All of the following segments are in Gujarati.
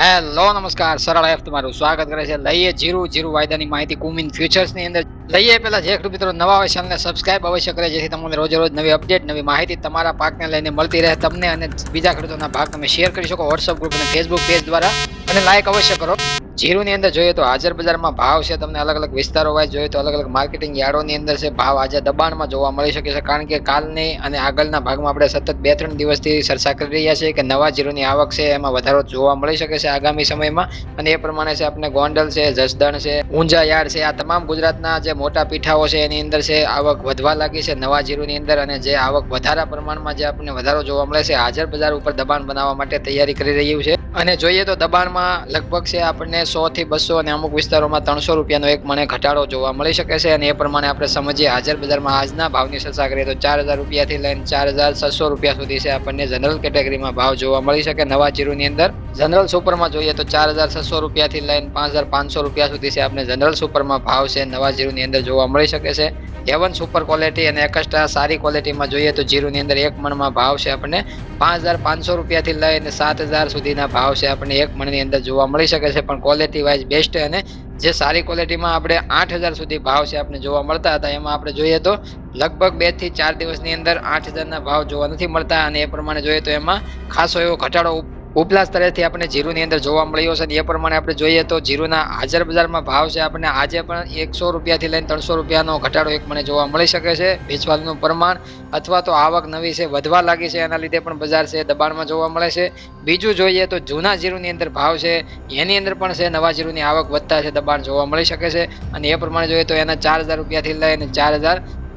હેલો નમસ્કાર, સરળ એફ તમારું સ્વાગત કરે છે. લઈએ જીરું વાયદાની માહિતી કુમિન ફ્યુચર્સ ની અંદર. લઈએ પેલા જે ખેડૂત મિત્રો નવા હોય ચેનલને સબસ્ક્રાઇબ અવશ્ય કરે, જેથી તમને રોજે રોજ નવી અપડેટ, નવી માહિતી તમારા પાકને લઈને મળતી રહે તમને અને બીજા ખેડૂતોના ભાગ તમે શેર કરી શકો વોટ્સઅપ ગ્રુપ અને ફેસબુક પેજ દ્વારા, અને લાઈક અવશ્ય કરો. જીરુની અંદર જોઈએ તો હાજર બજારમાં ભાવ છે, તમને અલગ અલગ વિસ્તારો વાઇઝ જોઈએ તો અલગ અલગ માર્કેટિંગ યાર્ડોની અંદર છે ભાવ આજે દબાણમાં જોવા મળી શકે છે. કારણ કે કાલની અને આગળના ભાગમાં આપણે સતત 2-3 દિવસથી ચર્ચા કરી રહ્યા છીએ કે નવા જીરુની આવક છે એમાં વધારો જોવા મળી શકે છે આગામી સમયમાં, અને એ પ્રમાણે છે આપણે ગોંડલ છે, જસદણ છે, ઊંઝા યાર્ડ છે, આ તમામ ગુજરાતના જે મોટા પીઠાઓ છે એની અંદર છે આવક વધવા લાગી છે નવા જીરુની અંદર, અને જે આવક વધારા પ્રમાણમાં જે આપણને વધારો જોવા મળે છે હાજર બજાર ઉપર દબાણ બનાવવા માટે તૈયારી કરી રહ્યું છે. અને જોઈએ તો દબાણમાં લગભગ છે આપણને 100 થી 200 અને અમુક વિસ્તારોમાં 300 રૂપિયાનો એક મણે ઘટાડો જોવા મળી શકે છે. અને એ પ્રમાણે આપણે સમજીએ હાજર બજારમાં આજના ભાવની ચર્ચા કરીએ તો 4000 રૂપિયાથી લઈને 4600 રૂપિયા સુધી છે આપણને જનરલ કેટેગરીમાં ભાવ જોવા મળી શકે નવા જીરુની અંદર. જનરલ સુપરમાં જોઈએ તો 4600 રૂપિયાથી લઈને 5500 રૂપિયા સુધી છે આપણે જનરલ સુપરમાં ભાવ છે નવા જીરુની અંદર જોવા મળી શકે છે. A1 સુપર ક્વોલિટી અને એક્સ્ટ્રા સારી ક્વોલિટીમાં જોઈએ તો જીરુની અંદર એક મણમાં ભાવ છે આપણને 5500 રૂપિયાથી લઈને 7000 સુધીના ભાવ છે આપણને એક મણની અંદર જોવા મળી શકે છે. પણ ક્વોલિટી વાઇઝ બેસ્ટ અને જે સારી ક્વોલિટીમાં આપણે 8000 સુધી ભાવ છે આપણે જોવા મળતા હતા, એમાં આપણે જોઈએ તો લગભગ 2 થી 4 દિવસની અંદર 8000ના ભાવ જોવા નથી મળતા, અને એ પ્રમાણે જોઈએ તો એમાં ખાસો એવો ઘટાડો ઉપલા સ્તરેથી આપણે જીરુની અંદર જોવા મળ્યો છે. એ પ્રમાણે આપણે જોઈએ તો જીરુના હાજર બજારમાં ભાવ છે આપણને આજે પણ 100 રૂપિયાથી લઈને 300 રૂપિયાનો ઘટાડો એક મને જોવા મળી શકે છે. વેચવાનું પ્રમાણ અથવા તો આવક નવી છે વધવા લાગી છે, એના લીધે પણ બજાર છે દબાણમાં જોવા મળે છે. બીજું જોઈએ તો જૂના જીરુની અંદર ભાવ છે એની અંદર પણ છે નવા જીરુની આવક વધતા છે દબાણ જોવા મળી શકે છે. અને એ પ્રમાણે જોઈએ તો એના 4000 રૂપિયાથી લઈને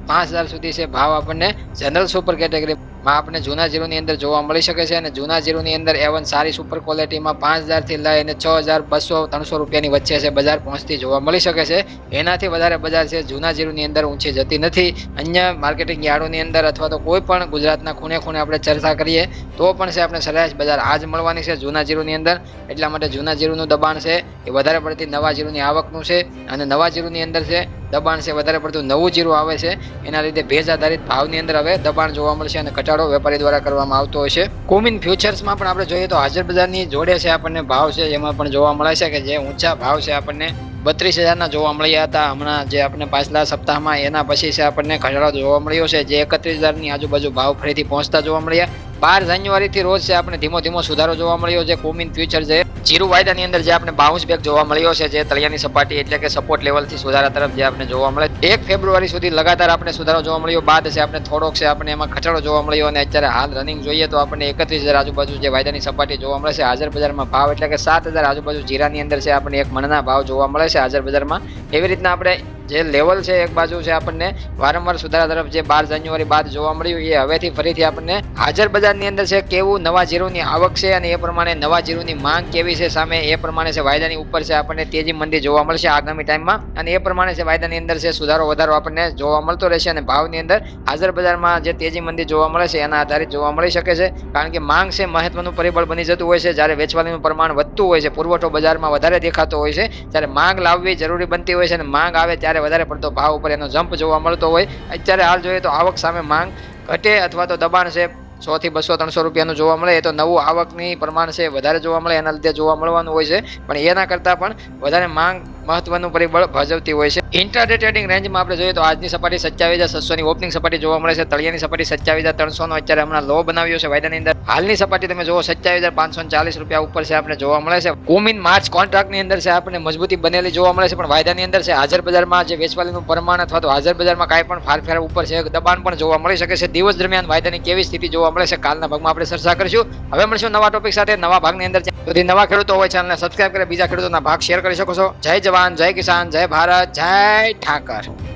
5000 સુધી છે ભાવ આપણને જનરલ સુપર કેટેગરી આપણે જૂના જીરુની અંદર જોવા મળી શકે છે. અને જૂના જીરુની અંદર A1 સારી સુપર ક્વોલિટીમાં 5000 થી લઈને 6200-300 રૂપિયાની વચ્ચે છે બજાર પહોંચતી જોવા મળી શકે છે. એનાથી વધારે બજાર છે જૂના જીરુની અંદર ઊંચી જતી નથી. અન્ય માર્કેટિંગ યાર્ડોની અંદર અથવા તો કોઈ પણ ગુજરાતના ખૂણે ખૂણે આપણે ચર્ચા કરીએ તો પણ છે આપણે સરેરાશ બજાર આજ મળવાની છે જૂના જીરુની અંદર. એટલા માટે જૂના જીરુનું દબાણ છે એ વધારે પડતી નવા જીરુની આવકનું છે, અને નવા જીરુની અંદર છે દબાણ છે વધારે પડતું નવું જીરું આવે છે, એના લીધે ભેજ આધારિત ભાવની અંદર હવે દબાણ જોવા મળશે અને ઘટાડો વેપારી દ્વારા કરવામાં આવતો હોય છે. કોમિન ફ્યુચર્સમાં પણ આપણે જોઈએ તો હાજર બજારની જોડે છે આપણને ભાવ છે એમાં પણ જોવા મળે છે કે જે ઊંચા ભાવ છે આપણને 32000ના જોવા મળ્યા હતા હમણાં જે આપણે પાછલા સપ્તાહમાં, એના પછી છે આપણને ઘટાડો જોવા મળ્યો છે જે 31000ની આજુબાજુ ભાવ ફરીથી પહોંચતા જોવા મળ્યા. 12 જાન્યુઆરીથી રોજ છે આપણે ધીમો ધીમો સુધારો જોવા મળ્યો છે. કોમિન ફ્યુચર છે જીરુ વાયદાની અંદર જે આપણે બાઉન્સ બેક જોવા મળ્યો છે, જે તળિયાની સપાટી એટલે કે સપોર્ટ લેવલથી સુધારા તરફ જે આપણે જોવા મળે 1 ફેબ્રુઆરી સુધી લગાતાર આપણે સુધારો જોવા મળ્યો બાદ છે આપણે થોડોક છે આપણે એમાં ઘટાડો જોવા મળ્યો, અને અત્યારે હાલ રનિંગ જોઈએ તો આપણે 31000 આજુબાજુ જે વાયદાની સપાટી જોવા મળે છે. હાજર બજારમાં ભાવ એટલે કે 7000 આજુબાજુ જીરાની અંદર છે આપણે એક મણના ભાવ જોવા મળે છે હાજર બજારમાં. એવી રીતના આપણે જે લેવલ છે એક બાજુ છે આપણને વારંવાર સુધારા તરફ જે 12 જાન્યુઆરી બાદ જોવા મળ્યું, એ હવેથી ફરીથી આપણને હાજર બજારની અંદર છે કેવું નવા જીરુની આવક છે અને એ પ્રમાણે નવા જીરુની માંગ કેવી છે સામે, એ પ્રમાણે છે વાયદાની ઉપર છે આપણને તેજી મંદી જોવા મળશે આગામી ટાઈમમાં, અને એ પ્રમાણે છે વાયદાની અંદર છે સુધારો વધારો આપણને જોવા મળતો રહેશે. અને ભાવની અંદર હાજર બજારમાં જે તેજી મંદી જોવા મળે છે એના આધારિત જોવા મળી શકે છે, કારણ કે માંગ છે મહત્વનું પરિબળ બની જતું હોય છે. જ્યારે વેચવાનું પ્રમાણ વધતું હોય છે, પુરવઠો બજારમાં વધારે દેખાતો હોય છે, ત્યારે માંગ લાવવી જરૂરી બનતી હોય છે, અને માંગ આવે ત્યારે વધારે પડતો ભાવ ઉપર એનો જમ્પ જોવા મળતો હોય. અત્યારે હાલ જોઈએ તો આવક સામે માંગ ઘટે અથવા તો દબાણ છે 100 થી 200-300 રૂપિયાનું જોવા મળે, એ તો નવું આવકની પ્રમાણ છે વધારે જોવા મળે એના લીધે જોવા મળવાનું હોય છે, પણ એના કરતાં પણ વધારે માંગ મહત્વનું પરિબળ ભજવતી હોય છે. ઇન્ટ્રાડે ટ્રેડિંગ રેન્જમાં આપણે જોઈએ તો આજની સપાટી 27600 ની ઓપનિંગ સપાટી જોવા મળે છે. તળિયાની સપાટી 27300 નો અત્યારે હમણાં લો બનાવ્યો છે વાયદાની અંદર. હાલની સપાટી તમે જુઓ 27540 રૂપિયા ઉપર છે આપણે જોવા મળે છે. કોમિન માર્ચ કોન્ટ્રાક્ટની અંદર છે આપણે મજબૂતી બનેલી જોવા મળે છે, પણ વાયદાની અંદર છે હાજર બજારમાં જે વેચવાલીનું પ્રમાણ અથવા તો હાજર બજારમાં કાંઈ પણ ફારફેર ઉપર છે દબાણ પણ જોવા મળી શકે છે. દિવસ દરમિયાન વાયદાની કેવી સ્થિતિ જોવા મળે છે કાલના ભાગમાં આપણે ચર્ચા કરીશું. હવે મળશું નવા ટોપિક સાથે નવા ભાગની અંદર. તો નવા ખેડૂતો હોય ચેનલને સબસ્ક્રાઇબ કરે, બીજા ખેડૂતોના ભાગ શેર કરી શકો છો. જય જવાન, જય કિસાન, જય ભારત, જય ઠાકર.